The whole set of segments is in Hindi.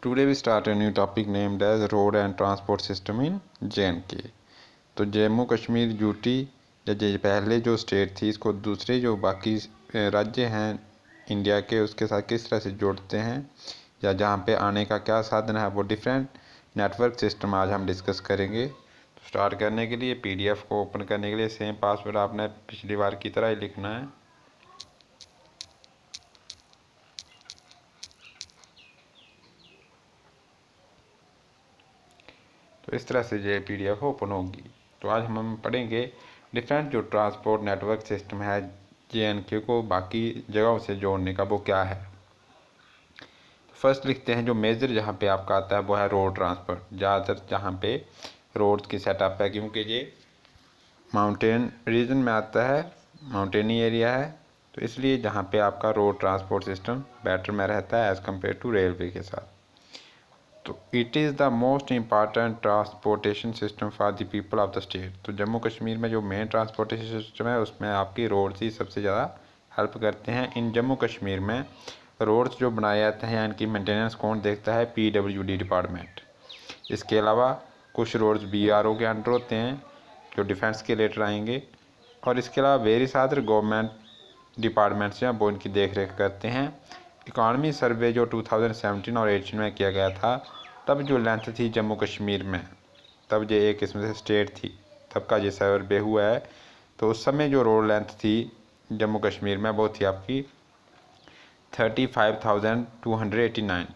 Today we start a new topic named as Road and Transport System in J&K। तो जम्मू कश्मीर यूटी या पहले जो स्टेट थी इसको दूसरे जो बाकी राज्य हैं इंडिया के उसके साथ किस तरह से जोड़ते हैं या जहाँ पे आने का क्या साधन है वो डिफरेंट नेटवर्क सिस्टम आज हम डिस्कस करेंगे। तो स्टार्ट करने के लिए पीडीएफ को ओपन करने के लिए सेम पासवर्ड आपने पिछली बार की तरह ही लिखना है। तो इस तरह से ये पीडीएफ ओपन होगी। तो आज हम पढ़ेंगे डिफरेंट जो ट्रांसपोर्ट नेटवर्क सिस्टम है JNK को बाकी जगहों से जोड़ने का वो क्या है। तो फर्स्ट लिखते हैं जो मेजर जहाँ पे आपका आता है वो है रोड ट्रांसपोर्ट। ज़्यादातर जहाँ पे रोड की सेटअप है क्योंकि ये माउंटेन रीजन में आता है, माउंटेनी एरिया है, तो इसलिए जहाँ पे आपका रोड ट्रांसपोर्ट सिस्टम बेटर में रहता है एज़ कम्पेयर टू रेलवे के साथ। तो it is the most important transportation system for the people of the state. तो जम्मू कश्मीर में जो मेन ट्रांसपोर्टेशन सिस्टम है उसमें आपकी रोड्स ही सबसे ज़्यादा हेल्प करते हैं। इन जम्मू कश्मीर में रोड्स जो बनाए जाते हैं इनकी मेंटेनेंस कौन देखता है? PWD department. इसके अलावा कुछ रोड्स BRO के अंडर होते हैं जो डिफेंस के लेटर आएंगे, और इसके अलावा वेरियस अदर गवर्नमेंट डिपार्टमेंट्स हैं वो इनकी देख रेख करते हैं। इकॉनमी सर्वे जो 2017 और 18 में किया गया था तब जो लेंथ थी जम्मू कश्मीर में, तब ये एक किस्म से स्टेट थी, तब का ये सर्वे हुआ है। तो उस समय जो रोड लेंथ थी जम्मू कश्मीर में वो थी आपकी 35,289।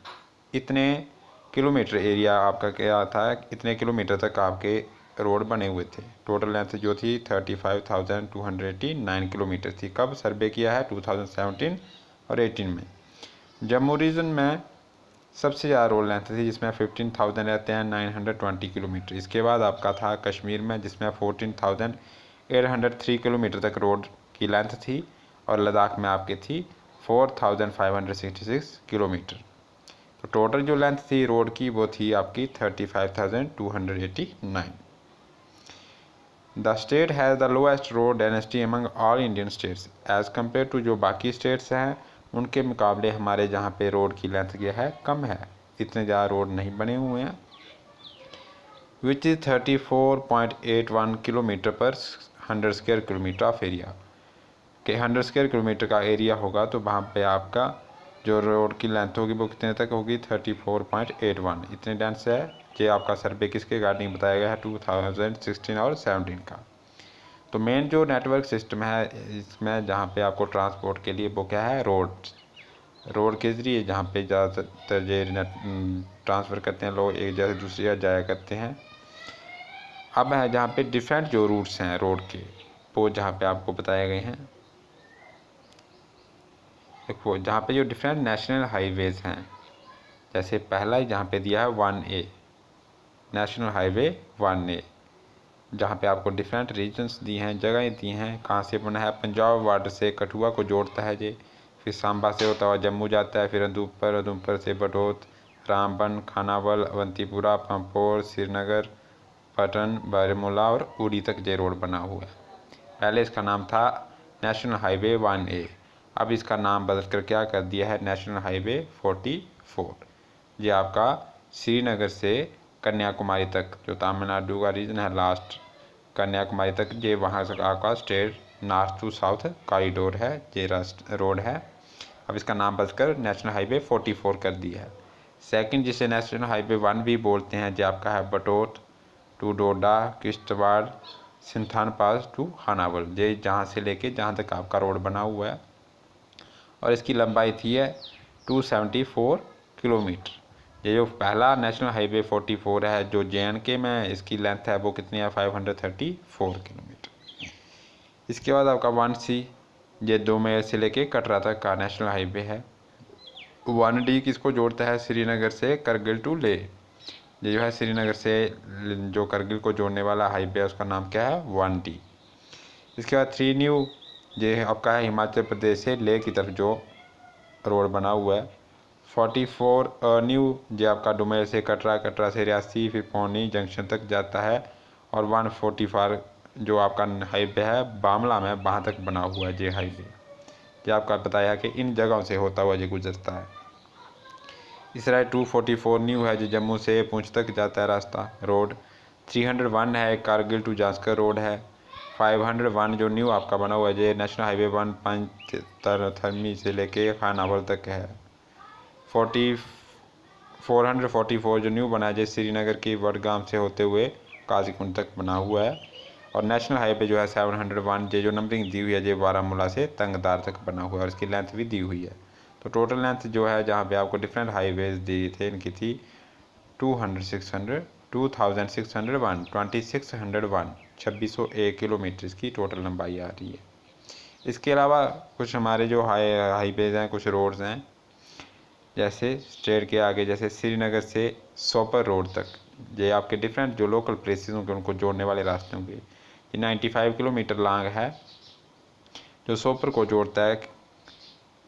इतने किलोमीटर एरिया आपका क्या था, इतने किलोमीटर तक आपके रोड बने हुए थे। टोटल लेंथ जो थी 35,289 किलोमीटर थी। कब सर्वे किया है? 2017 और 18 में। जम्मू रीजन में सबसे ज़्यादा रोड लेंथ थी जिसमें 15,000 रहते हैं 920 किलोमीटर। इसके बाद आपका था कश्मीर में जिसमें 14,803 किलोमीटर तक रोड की लेंथ थी, और लद्दाख में आपकी थी 4,566 किलोमीटर। तो टोटल जो लेंथ थी रोड की वो थी आपकी 35,289। The state has the lowest road density among all Indian states as compare to जो बाकी स्टेट्स हैं उनके मुकाबले हमारे जहाँ पे रोड की लेंथ क्या है, कम है, इतने ज़्यादा रोड नहीं बने हुए हैं। विच इज़ 34.81 किलोमीटर पर 100 स्क्वायर किलोमीटर ऑफ एरिया। के 100 स्क्वायर किलोमीटर का एरिया होगा तो वहाँ पे आपका जो रोड की लेंथ होगी वो कितने तक होगी? 34.81। इतने डेंस है। ये आपका सर्वे किसके रिगार्डिंग बताया गया है? 2016 और 17 का। तो मेन जो नेटवर्क सिस्टम है इसमें जहाँ पे आपको ट्रांसपोर्ट के लिए वो क्या है? रोड के ज़रिए जहाँ पे ज़्यादातर ये ट्रांसफ़र करते हैं लोग एक जगह से दूसरी जगह जाया करते हैं। अब है जहाँ पे डिफरेंट जो रूट्स हैं रोड के वो जहाँ पे आपको बताए गए हैं। देखो जहाँ पे जो डिफरेंट नेशनल हाईवेज़ हैं, जैसे पहला ही जहाँ पे दिया है 1A नेशनल हाईवे 1A, जहाँ पे आपको डिफरेंट रीजन्स दी हैं, जगहें दी हैं। कहाँ से बना है? पंजाब बॉर्डर से कठुआ को जोड़ता है ये, फिर सांबा से होता हुआ जम्मू जाता है, फिर उधमपुर से बटोत, रामबन, खानावल, अवंतीपुरा, पंपोर, श्रीनगर, पटन, बारामूला और उड़ी तक ये रोड बना हुआ है। पहले इसका नाम था नेशनल हाईवे 1A, अब इसका नाम बदल कर क्या कर दिया है? National highway 44। ये आपका श्रीनगर से कन्याकुमारी तक जो तमिलनाडु का रीजन है लास्ट कन्याकुमारी तक, ये वहाँ से आपका state north to south corridor है, ये रोड है। अब इसका नाम बदलकर नेशनल हाईवे 44 कर दिया है। सेकंड जिसे नेशनल हाईवे 1 भी बोलते हैं जो आपका है Batote to Doda, Kishtwar, Sinthan pass to Khanabal, ये जहाँ से लेके जहाँ तक आपका रोड बना हुआ है, और इसकी लंबाई थी है 274 किलोमीटर। ये जो पहला नेशनल हाईवे 44 है जो JNK में, इसकी लेंथ है वो कितनी है? 534 किलोमीटर। इसके बाद आपका 1C ये 2 मई से लेके कटरा तक का नेशनल हाईवे है। 1D किसको जोड़ता है? श्रीनगर से करगिल टू ले। ये जो है श्रीनगर से जो करगिल को जोड़ने वाला हाईवे है उसका नाम क्या है? 1D। इसके बाद 3 न्यू ये आपका है हिमाचल प्रदेश से लेह की तरफ जो रोड बना हुआ है। 44 न्यू जो आपका डुमेर से कटरा, कटरा से रियासी, फिर पौनी जंक्शन तक जाता है, और 144 जो आपका हाईवे है बामला में वहाँ तक बना हुआ है ये हाईवे। ये आपका बताया कि इन जगहों से होता हुआ ये गुजरता है। इसराइल 244 न्यू है जो जम्मू से पुंछ तक जाता है रास्ता रोड। 301 है कारगिल टू जास्कर रोड है। 501 जो न्यू आपका बना हुआ है जो नेशनल हाईवे 1 पंचतरथमी से लेके खानावर तक है। 444 जो न्यू बना है जो श्रीनगर की वडगाम से होते हुए काजीकुंड तक बना हुआ है। और नेशनल हाईवे जो है 701 जो नंबरिंग दी हुई है जो बारामूला से तंगदार तक बना हुआ है और इसकी लेंथ भी दी हुई है। तो टोटल लेंथ जो है जहाँ पे आपको डिफरेंट हाईवेज दिए थे इनकी थी 2601 2601 किलोमीटर इसकी टोटल लंबाई आ रही है। इसके अलावा कुछ हमारे जो हाईवेज हैं कुछ रोड्स हैं जैसे स्टेट के आगे जैसे श्रीनगर से सोपर रोड तक ये आपके डिफरेंट जो लोकल प्लेसेस होंगे उनको जोड़ने वाले रास्ते होंगे। ये 95 किलोमीटर लॉन्ग है जो सोपर को जोड़ता है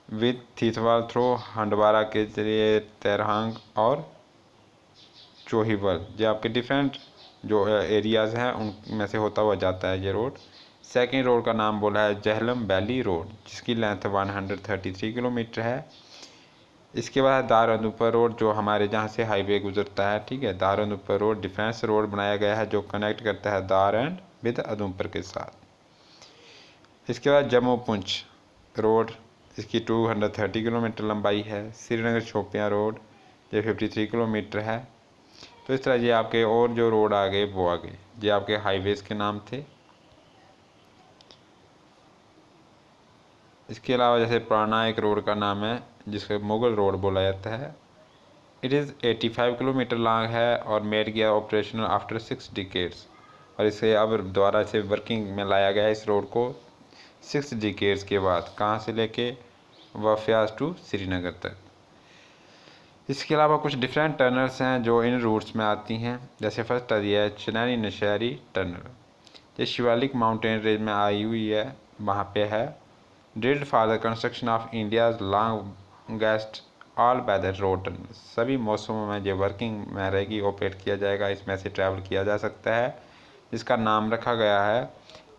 विद थीथवाल थ्रो हंडवारा के जरिए तेरहांग और चोहिबल ये आपके डिफरेंट जो एरियाज़ हैं उनमें से होता हुआ जाता है ये रोड। सेकेंड रोड का नाम बोला है जहलम वैली रोड जिसकी लेंथ 133 किलोमीटर है। इसके बाद दारंदुपर रोड जो हमारे जहाँ से हाईवे गुजरता है, ठीक है। दारंदुपर रोड डिफेंस रोड बनाया गया है जो कनेक्ट करता है दार एंड विद उधमपुर के साथ। इसके बाद जम्मू पुंछ रोड इसकी 230 किलोमीटर लंबाई है। श्रीनगर शोपियाँ रोड ये 53 किलोमीटर है। तो इस तरह ये आपके और जो रोड आ गए वो आ गए, ये आपके हाईवेज के नाम थे। इसके अलावा जैसे पुराना एक रोड का नाम है जिसको मुगल रोड बोला जाता है। इट इज़ 85 किलोमीटर लॉन्ग है और मेड गया ऑपरेशनल आफ्टर 6 डिकेड्स और इसे अब दोबारा से वर्किंग में लाया गया है इस रोड को 6 डिकेड्स के बाद, कहाँ से लेके वफियाज टू श्रीनगर तक। इसके अलावा कुछ डिफरेंट टनल्स हैं जो इन रूट्स में आती हैं। जैसे फर्स्ट आ रही है चनैनी नशहरी टनल ये शिवालिक माउंटेन रेंज में आई हुई है, वहाँ पे है। Drilled for the construction of India's longest all weather road tunnel सभी मौसमों में जो वर्किंग में रहेगी ऑपरेट किया जाएगा, इसमें से ट्रैवल किया जा सकता है। जिसका नाम रखा गया है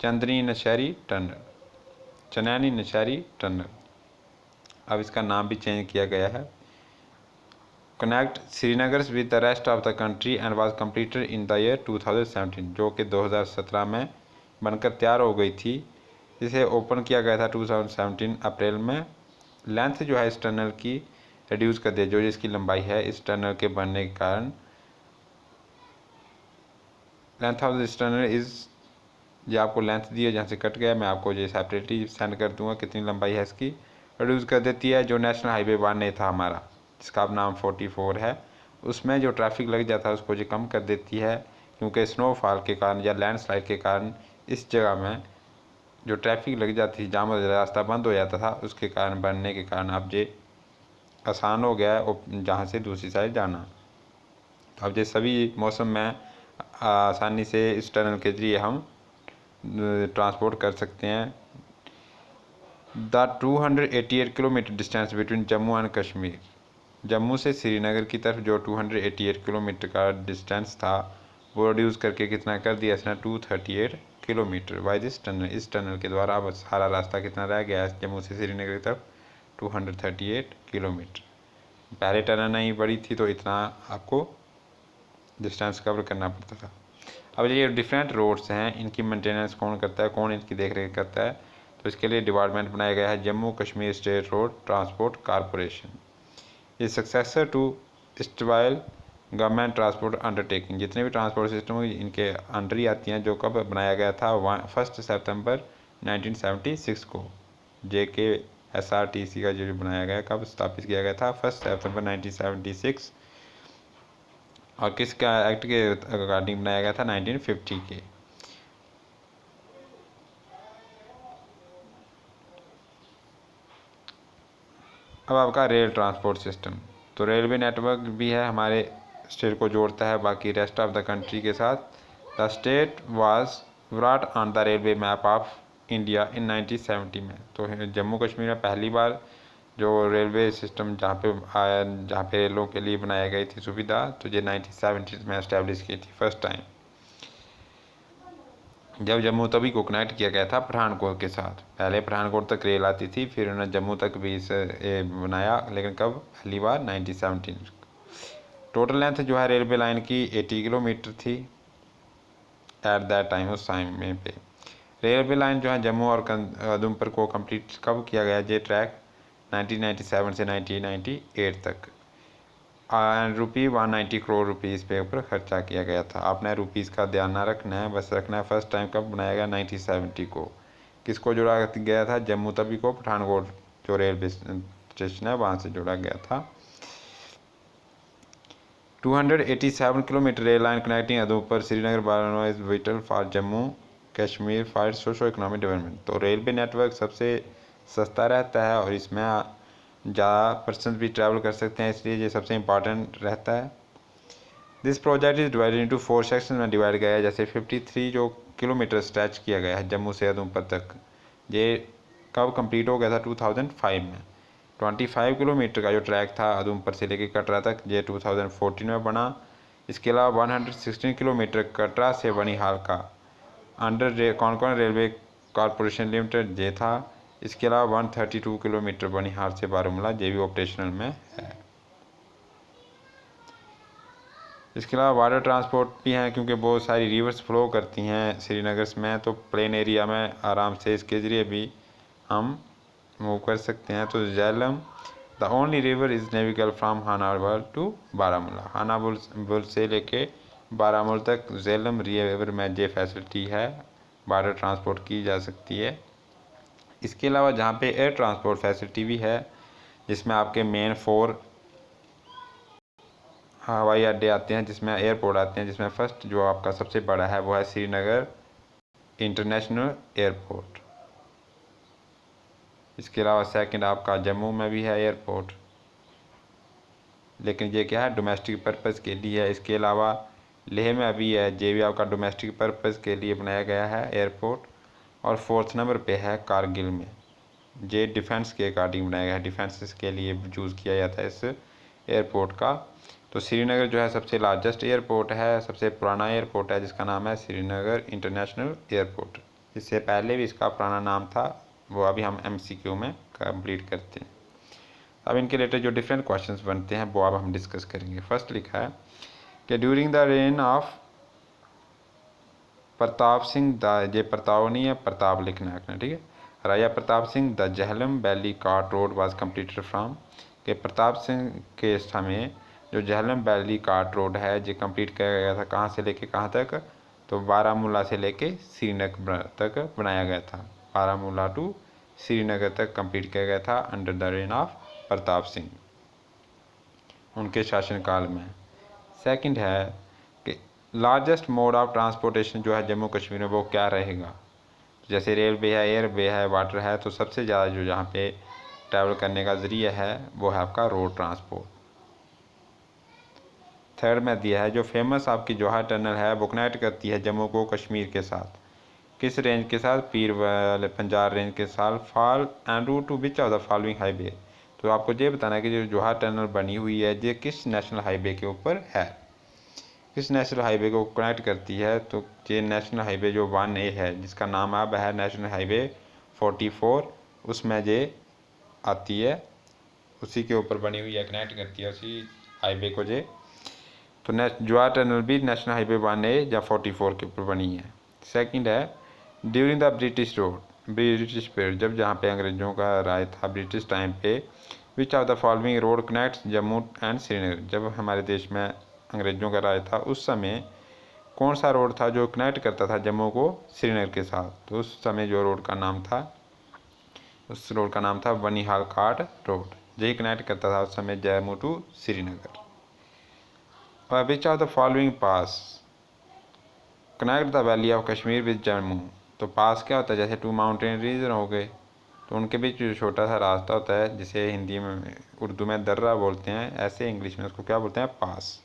चंदनी नशहरी टनल, चनैनी नशहरी टनल। अब इसका नाम भी चेंज किया गया है। Connect Srinagar with the rest of the country and was completed in the year 2017 जो कि 2017 में बनकर तैयार हो गई थी। इसे ओपन किया गया था 2017 अप्रैल में। लेंथ जो है इस टनल की रिड्यूस कर दी जो इसकी लंबाई है इस टनल के बनने के कारण। Length of this tunnel is ये आपको लेंथ दी है जहाँ से कट गया, मैं आपको ये सेपरेटली सेंड कर दूंगा कितनी लंबाई है इसकी। रिड्यूस कर देती है जो नेशनल हाईवे 1A था हमारा जिसका अब नाम 44 है, उसमें जो ट्रैफिक लग जाता है उसको ये कम कर देती है क्योंकि स्नोफॉल के कारण या लैंडस्लाइड के कारण इस जगह में जो ट्रैफिक लग जाती थी जाम रास्ता बंद हो जाता था उसके कारण बनने के कारण अब ये आसान हो गया है जहाँ से दूसरी साइड जाना। तो अब ये सभी मौसम में आसानी से इस टनल के जरिए हम ट्रांसपोर्ट कर सकते हैं। The 288 kilometre distance between Jammu and Kashmir Jammu से श्रीनगर की तरफ जो 288 किलोमीटर का डिस्टेंस था वो रिड्यूस करके कितना कर दिया इसने 238 किलोमीटर बाय दिस टनल। इस टनल के द्वारा अब सारा रास्ता कितना रह गया है जम्मू से श्रीनगर की तरफ 238 किलोमीटर। पहले टनल नहीं बड़ी थी तो इतना आपको डिस्टेंस कवर करना पड़ता था। अब ये डिफरेंट रोड्स हैं इनकी मेंटेनेंस कौन करता है, कौन इनकी देख रेख करता है, तो इसके लिए डिपार्टमेंट बनाया गया है Jammu Kashmir state road transport corporation. ये successor to stable government transport undertaking जितने भी ट्रांसपोर्ट सिस्टम इनके अंडर ही आती हैं जो कब बनाया गया था 1 सितंबर 1976 को। JKSRTC का जो बनाया गया कब स्थापित किया गया था 1 सितंबर 1976 और किसका एक्ट के अकॉर्डिंग बनाया गया था 1950 के। अब आपका रेल ट्रांसपोर्ट सिस्टम, तो रेलवे नेटवर्क भी है हमारे स्टेट को जोड़ता है बाकी रेस्ट ऑफ द कंट्री के साथ। The state was brought on the railway map of India in 1970 में। तो जम्मू कश्मीर में पहली बार जो रेलवे सिस्टम जहाँ पे आया जहाँ पे रेलों के लिए बनाई गई थी सुविधा तो ये 1970 में इस्टेब्लिश की थी फर्स्ट टाइम जब जम्मू तवी को कनेक्ट किया गया था पठानकोट के साथ। पहले पठानकोट तक रेल आती थी फिर उन्होंने जम्मू तक भी इसे बनाया लेकिन कब पहली बार 1970 टोटल लेंथ जो है रेलवे लाइन की 80 किलोमीटर थी एट दैट टाइम, उस टाइम में पे। रेलवे लाइन जो है जम्मू और उधमपुर को कंप्लीट कब किया गया ये ट्रैक 1997 से 1998 तक, एंड ₹190 करोड़ पे ऊपर खर्चा किया गया था। आपने रुपीज़ का ध्यान ना रखना है, बस रखना है फर्स्ट टाइम कब बनाया गया 1970 को। किसको जोड़ा गया था? जम्मू तवी को पठानकोट जो रेलवे स्टेशन है वहाँ से जोड़ा गया था। 287 kilometre rail line connecting Udhampur Srinagar Baramulla is whittle for Jammu Kashmir for socio economic development. तो रेलवे नेटवर्क सबसे सस्ता रहता है और इसमें ज़्यादा पर्सन भी ट्रैवल कर सकते हैं, इसलिए ये सबसे इम्पॉर्टेंट रहता है। This project is divided into 4 section में डिवाइड गया है। जैसे 53 जो किलोमीटर स्ट्रेच किया गया है जम्मू से उधमपुर तक, ये कब कंप्लीट हो गया था 2005 में। 25 किलोमीटर का जो ट्रैक था उधमपुर से लेकर कटरा तक, ये 2014 में बना। इसके अलावा 116 किलोमीटर कटरा से बनिहाल का अंडर कौन रेलवे कॉरपोरेशन लिमिटेड ये था। इसके अलावा 132 किलोमीटर बनिहाल से बारामूला ये भी ऑपरेशनल में है। इसके अलावा वाटर ट्रांसपोर्ट भी हैं, क्योंकि बहुत सारी रिवर्स फ्लो करती हैं श्रीनगर में, तो प्लेन एरिया में आराम से इसके ज़रिए भी हम मूव कर सकते हैं। तो Jhelum the only river is navigable from Hanabal to Baramulla. Hanabal से लेके बारामूला तक झेलम रिवर में ये फैसिलिटी है, वाटर ट्रांसपोर्ट की जा सकती है। इसके अलावा जहाँ पे एयर ट्रांसपोर्ट फैसिलिटी भी है, जिसमें आपके मेन 4 हवाई अड्डे आते हैं, जिसमें एयरपोर्ट आते हैं, जिसमें फर्स्ट जो आपका सबसे बड़ा है वो है श्रीनगर इंटरनेशनल एयरपोर्ट। इसके अलावा सेकंड आपका जम्मू में भी है एयरपोर्ट, लेकिन ये क्या है डोमेस्टिक पर्पज़ के लिए है। इसके अलावा लेह में भी है, ये भी आपका डोमेस्टिक पर्पज़ के लिए बनाया गया है एयरपोर्ट। और 4th नंबर पे है कारगिल में, ये डिफेंस के अकॉर्डिंग बनाया गया है, डिफेंस के लिए यूज़ किया जाता है इस एयरपोर्ट का। तो श्रीनगर जो है सबसे लार्जेस्ट एयरपोर्ट है, सबसे पुराना एयरपोर्ट है, जिसका नाम है श्रीनगर इंटरनेशनल एयरपोर्ट। इससे पहले भी इसका पुराना नाम था, वो अभी हम MCQ में कंप्लीट करते हैं। अब इनके रिलेटेड जो डिफरेंट क्वेश्चंस बनते हैं वो अब हम डिस्कस करेंगे। फर्स्ट लिखा है कि during the reign of Pratap Singh the, ये प्रताप नहीं है, प्रताप लिखना है, ठीक है। Raja Pratap Singh the Jhelum valley cart road was completed from, के प्रताप सिंह के समय जो झेलम वैली कार्ट रोड है ये कंप्लीट किया गया था, कहाँ से लेके कहाँ तक? तो बारामूला से लेके श्रीनगर तक बनाया गया था। बारामूला टू श्रीनगर तक कंप्लीट किया गया था under the reign of Pratap Singh, उनके शासनकाल में। सेकंड है कि लार्जेस्ट मोड ऑफ ट्रांसपोर्टेशन जो है जम्मू कश्मीर में वो क्या रहेगा? जैसे रेलवे है, एयरवे है, वाटर है, तो सबसे ज़्यादा जो यहाँ पे ट्रैवल करने का ज़रिया है वो है आपका रोड ट्रांसपोर्ट। थर्ड में दिया है जो फेमस आपकी जोहार टनल है वो कनेक्ट करती है जम्मू को कश्मीर के साथ, किस रेंज के साथ? पीर वाले पंजाब रेंज के साथ। Fall and route to which of the following highway, तो आपको ये बताना है कि जो जोहार टनल बनी हुई है ये किस नेशनल हाईवे के ऊपर है, किस नेशनल हाईवे को कनेक्ट करती है? तो ये नेशनल हाईवे जो 1A है, जिसका नाम अब है नेशनल हाईवे 44, उसमें ये आती है, उसी के ऊपर बनी हुई है, कनेक्ट करती है उसी हाईवे को ये। तो जोहार टनल भी नेशनल हाईवे 1A या 44 के ऊपर बनी है। सेकंड है ड्यूरिंग द ब्रिटिश पीरियड, जब जहाँ पे अंग्रेज़ों का राज था ब्रिटिश टाइम पे, विच of the following road connects Jammu and Srinagar, जब हमारे देश में अंग्रेज़ों का राज था उस समय कौन सा रोड था जो कनेक्ट करता था जम्मू को श्रीनगर के साथ? तो उस समय जो रोड का नाम था, उस रोड का नाम था बनिहाल घाट रोड, यही कनेक्ट करता था उस समय जम्मू टू श्रीनगर। और विच of the following pass connect the valley of Kashmir with Jammu, तो पास क्या होता है? जैसे 2 माउंटेन रीजन हो गए, तो उनके बीच जो छोटा सा रास्ता होता है, जिसे हिंदी में उर्दू में दर्रा बोलते हैं, ऐसे इंग्लिश में उसको क्या बोलते हैं? पास।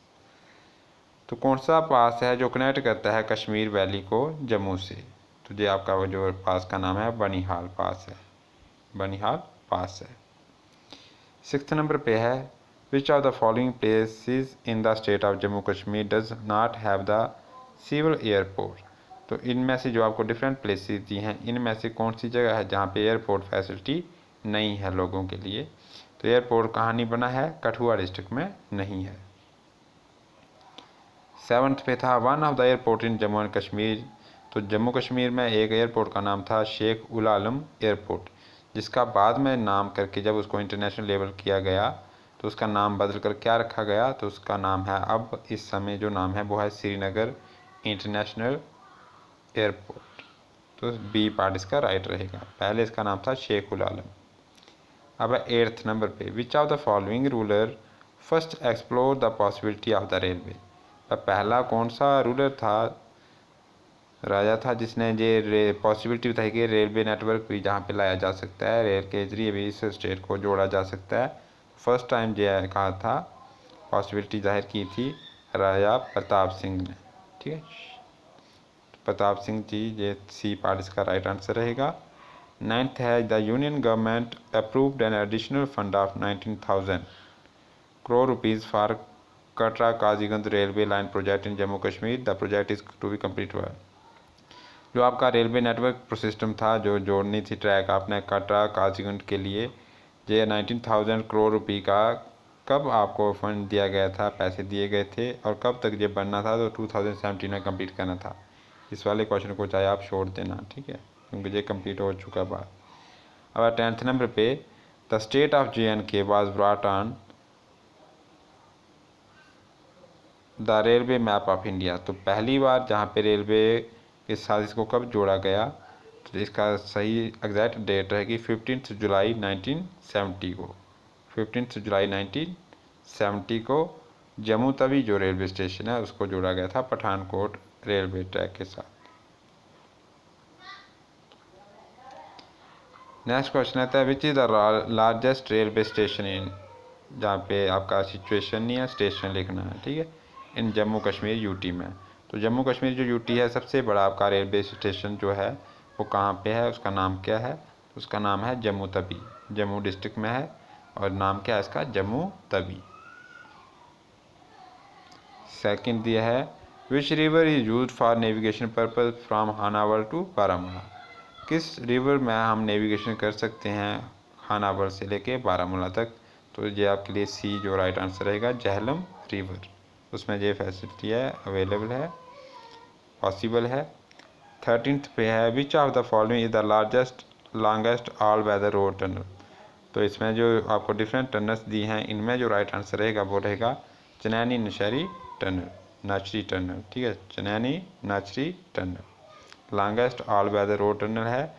तो कौन सा पास है जो कनेक्ट करता है कश्मीर वैली को जम्मू से? तो ये आपका वो जो पास का नाम है बनिहाल पास है, बनिहाल पास है। 6th नंबर पे है which of the following places in the state of Jammu Kashmir does not have the civil airport, तो इनमें से जो आपको डिफरेंट प्लेसेस दी हैं, इनमें से कौन सी जगह है जहाँ पे एयरपोर्ट फैसिलिटी नहीं है लोगों के लिए? तो एयरपोर्ट कहाँ नहीं बना है? कठुआ डिस्ट्रिक्ट में नहीं है। 7th पे था one of the airport in Jammu and Kashmir. तो जम्मू कश्मीर में एक एयरपोर्ट का नाम था शेख उल आलम एयरपोर्ट, जिसका बाद में नाम करके जब उसको इंटरनेशनल लेवल किया गया तो उसका नाम बदल कर क्या रखा गया, तो उसका नाम है अब इस समय जो नाम है वो है श्रीनगर इंटरनेशनल एयरपोर्ट। तो बी पार्ट इसका राइट रहेगा, पहले इसका नाम था शेख उल आलम। अब 8th नंबर पे विच of the following ruler first explore the possibility of the railway. पहला कौन सा रूलर था, राजा था, जिसने ये पॉसिबिलिटी बताई कि रेलवे नेटवर्क भी जहाँ पे लाया जा सकता है, रेल के जरिए भी इस स्टेट को जोड़ा जा सकता है। फर्स्ट टाइम जो कहा था, पॉसिबिलिटी जाहिर की थी राजा प्रताप सिंह ने। ठीक है, प्रताप सिंह जी, ये सी पार्ट इसका राइट आंसर रहेगा। 9th है the union government approved an additional fund of 19,000 crore rupees for Katra Qazigund railway line project in Jammu Kashmir. The project is to be complete. जो आपका रेलवे नेटवर्क सिस्टम था, जो जोड़नी थी ट्रैक आपने कटरा काजीगंज के लिए, ये 19,000 करोड़ रुपये का कब आपको फंड दिया गया था, पैसे दिए गए थे और कब तक ये बनना था, तो 2017 में कंप्लीट करना था। इस वाले क्वेश्चन को चाहे आप छोड़ देना, ठीक है, क्योंकि ये कंप्लीट हो चुका बात। अब 10th नंबर पे the state of JNK was brought on the railway map of India. तो पहली बार जहाँ पे रेलवे के साथ इसको कब जोड़ा गया, तो इसका सही एग्जैक्ट डेट रहेगी 15 जुलाई 1970 को। 15 जुलाई 1970 को जम्मू तवी जो रेलवे स्टेशन है उसको जोड़ा गया था पठानकोट रेलवे ट्रैक के साथ। नेक्स्ट क्वेश्चन आता है विच is the largest railway station इन, जहाँ पे आपका सिचुएशन नहीं है, स्टेशन लिखना है, ठीक है, इन जम्मू कश्मीर यूटी में। तो जम्मू कश्मीर जो यूटी है, सबसे बड़ा आपका रेलवे स्टेशन जो है वो कहाँ पे है, उसका नाम क्या है, उसका नाम है जम्मू तवी, जम्मू डिस्ट्रिक्ट में है और नाम क्या है इसका, जम्मू तवी। सेकंड दिया है which river is use for navigation purpose from Hanawar to Baramulla. किस रिवर में हम नेविगेशन कर सकते हैं हानावर से लेके बारामूला तक, तो ये आपके लिए सी जो राइट आंसर रहेगा, झेलम रिवर, उसमें ये फैसिलिटी है, अवेलेबल है, पॉसिबल है। 13th पे है which of the following is the largest longest all weather road tunnel. तो इसमें जो आपको डिफरेंट टनल्स दी हैं, इनमें जो राइट आंसर रहेगा वो रहेगा चनैनी नशहरी टनल, नाचरी टनल, ठीक है, Chenani Nachri tunnel longest all weather road tunnel है।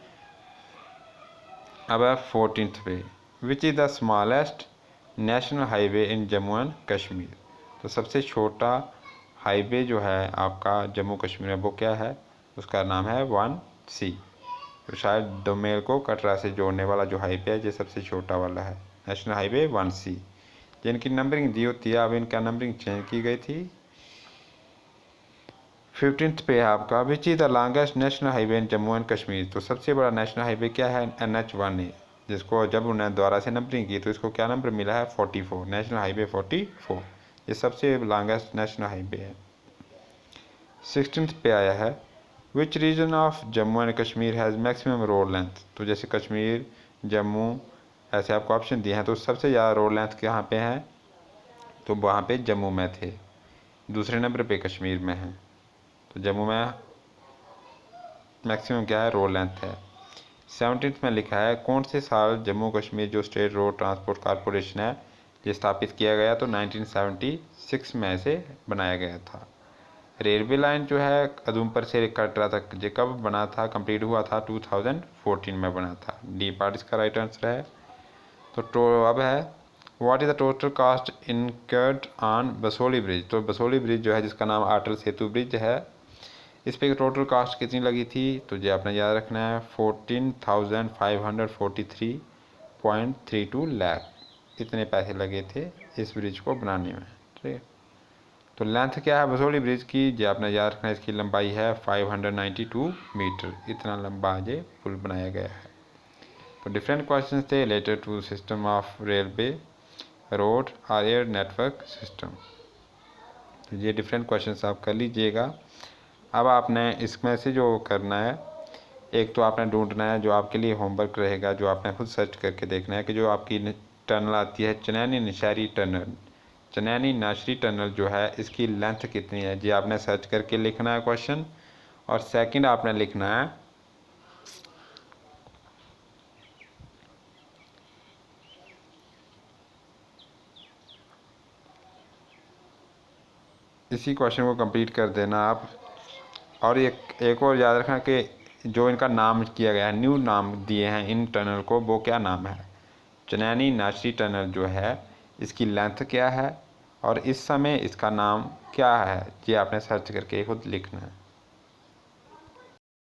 अब है 14th पे which is the smallest national highway in Jammu and Kashmir. तो सबसे छोटा हाईवे जो है आपका जम्मू कश्मीर में वो क्या है, उसका नाम है 1C। तो शायद दोमेल को कटरा से जोड़ने वाला जो हाईवे है ये सबसे छोटा वाला है, नेशनल हाईवे 1C, जिनकी नंबरिंग दी होती है, अब इनका नंबरिंग चेंज की गई थी। 15th पे है आपका विच is the longest national highway in Jammu and Kashmir. तो सबसे बड़ा नेशनल हाईवे क्या है, NH1A, जिसको जब उन्हें दोबारा से नंबरिंग की तो इसको क्या नंबर मिला है, 44, नेशनल हाईवे 44, ये सबसे लॉन्गेस्ट नेशनल हाईवे है। 16th पे आया है which region of Jammu and Kashmir has maximum road length. तो जैसे कश्मीर, जम्मू, ऐसे आपको ऑप्शन दिए हैं, तो सबसे ज़्यादा रोड लेंथ कहाँ पे है, तो वहाँ पे जम्मू में थे, दूसरे नंबर पे कश्मीर में है। तो जम्मू में मैक्सिमम क्या है, रोड लेंथ है। 17th में लिखा है कौन से साल जम्मू कश्मीर जो स्टेट रोड ट्रांसपोर्ट कॉरपोरेशन है ये स्थापित किया गया, तो 1976 में से बनाया गया था। रेलवे लाइन जो है उधमपुर से कटरा तक ये कब बना था, कंप्लीट हुआ था 2014 में बना था। डी पार्ट इसका राइट आंसर है। तो अब है what is the total cast incurred on Basoli bridge. तो बसोली ब्रिज जो है जिसका नाम अटल सेतु ब्रिज है, इस पर टोटल कास्ट कितनी लगी थी, तो ये आपने याद रखना है 14,543.32 लाख, इतने पैसे लगे थे इस ब्रिज को बनाने में, ठीक है। तो लेंथ क्या है बसोली ब्रिज की, ये आपने याद रखना है, इसकी लंबाई है 592 मीटर, इतना लंबा ये पुल बनाया गया है। तो डिफरेंट क्वेश्चन थे related to system of railway, road और एयर नेटवर्क सिस्टम, तो ये डिफरेंट क्वेश्चन आप कर लीजिएगा। अब आपने इसमें से जो करना है, एक तो आपने ढूंढना है, जो आपके लिए होमवर्क रहेगा, जो आपने खुद सर्च करके देखना है कि जो आपकी टनल आती है चनैनी नशहरी टनल, चनैनी नाशरी टनल जो है इसकी लेंथ कितनी है जी, आपने सर्च करके लिखना है क्वेश्चन। और सेकंड आपने लिखना है इसी क्वेश्चन को कंप्लीट कर देना आप। और एक और याद रखना कि जो इनका नाम किया गया है, न्यू नाम दिए हैं इन टनल को, वो क्या नाम है। चनैनी नाशरी टनल जो है इसकी लेंथ क्या है और इस समय इसका नाम क्या है, ये आपने सर्च करके खुद लिखना है।